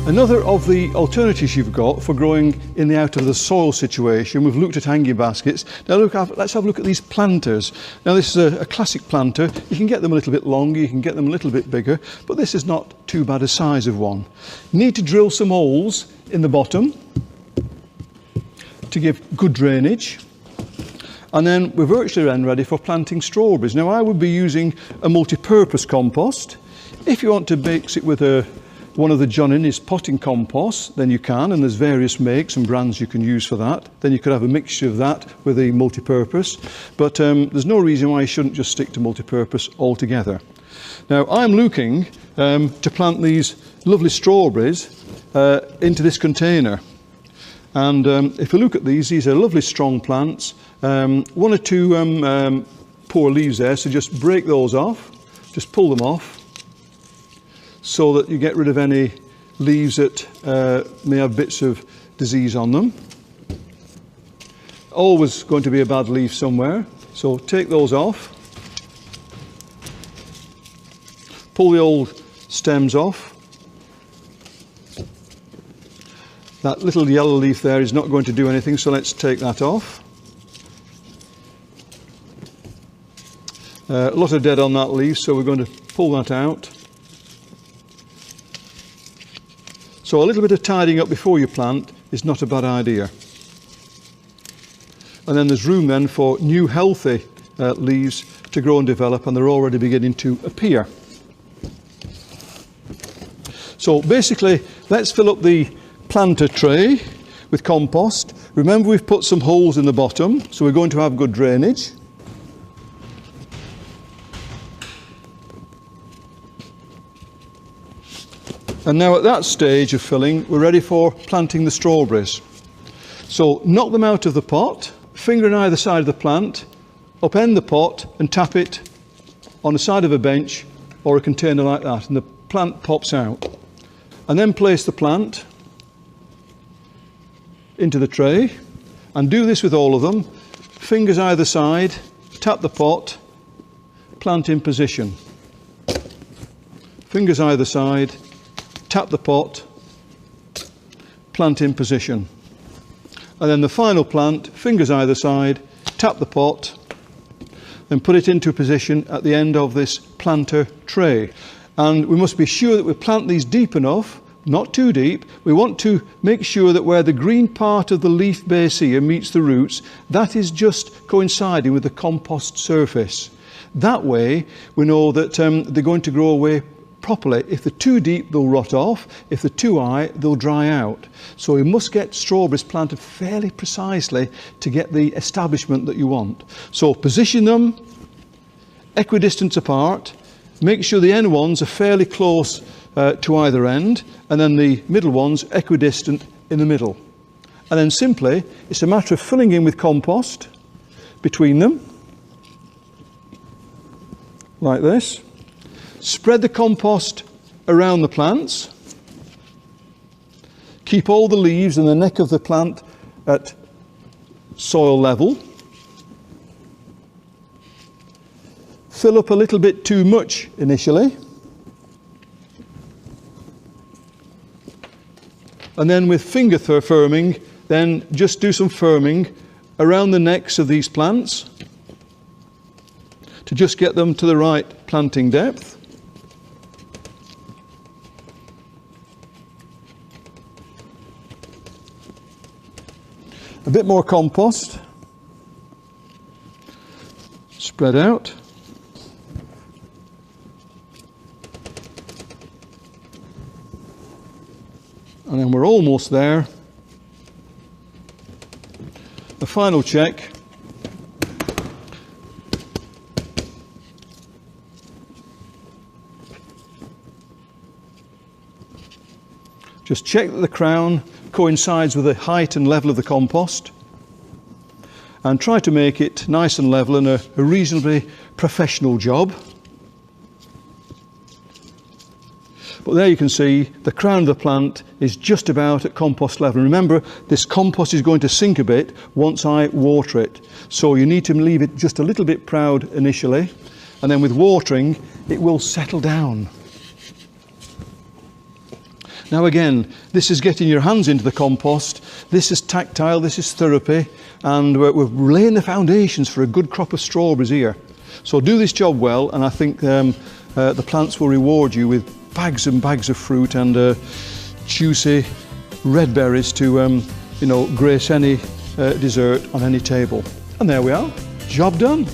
Another of the alternatives you've got for growing in the out of the soil situation, we've looked at hanging baskets. Now let's have a look at these planters. Now this is a classic planter. You can get them a little bit longer, you can get them a little bit bigger, but this is not too bad a size of one. You need to drill some holes in the bottom to give good drainage. And then we're virtually then ready for planting strawberries. Now I would be using a multi-purpose compost. If you want to mix it with one of the John Innes potting compost, then you can, and there's various makes and brands you can use for that. Then you could have a mixture of that with the multi-purpose, but there's no reason why you shouldn't just stick to multi-purpose altogether. Now I'm looking to plant these lovely strawberries into this container, and if you look at these are lovely strong plants. One or two poor leaves there, so just break those off, just pull them off, so that you get rid of any leaves that may have bits of disease on them. Always going to be a bad leaf somewhere, so take those off. Pull the old stems off. That little yellow leaf there is not going to do anything, so let's take that off. A lot of dead on that leaf, so we're going to pull that out. So a little bit of tidying up before you plant is not a bad idea. And then there's room then for new healthy leaves to grow and develop, and they're already beginning to appear. So basically, let's fill up the planter tray with compost. Remember, we've put some holes in the bottom, so we're going to have good drainage. And now at that stage of filling, we're ready for planting the strawberries. So knock them out of the pot, finger on either side of the plant, upend the pot and tap it on the side of a bench or a container like that, and the plant pops out. And then place the plant into the tray, and do this with all of them. Fingers either side, tap the pot, plant in position. Fingers either side, tap the pot, plant in position. And then the final plant, fingers either side, tap the pot, then put it into position at the end of this planter tray. And we must be sure that we plant these deep enough, not too deep. We want to make sure that where the green part of the leaf base here meets the roots, that is just coinciding with the compost surface. That way we know that they're going to grow away properly. If they're too deep, they'll rot off. If they're too high, they'll dry out. So you must get strawberries planted fairly precisely to get the establishment that you want. So position them equidistant apart. Make sure the end ones are fairly close to either end, and then the middle ones equidistant in the middle. And then simply, it's a matter of filling in with compost between them, like this. Spread the compost around the plants. Keep all the leaves and the neck of the plant at soil level. Fill up a little bit too much initially. And then with finger firming, then just do some firming around the necks of these plants to just get them to the right planting depth. A bit more compost, spread out. And then we're almost there. The final check. Just check that the crown coincides with the height and level of the compost, and try to make it nice and level and a reasonably professional job. But there you can see the crown of the plant is just about at compost level. Remember, this compost is going to sink a bit once I water it, so you need to leave it just a little bit proud initially, and then with watering it will settle down. Now again, this is getting your hands into the compost, this is tactile, this is therapy, and we're laying the foundations for a good crop of strawberries here. So do this job well, and I think the plants will reward you with bags and bags of fruit and juicy red berries to you know, grace any dessert on any table. And there we are, job done.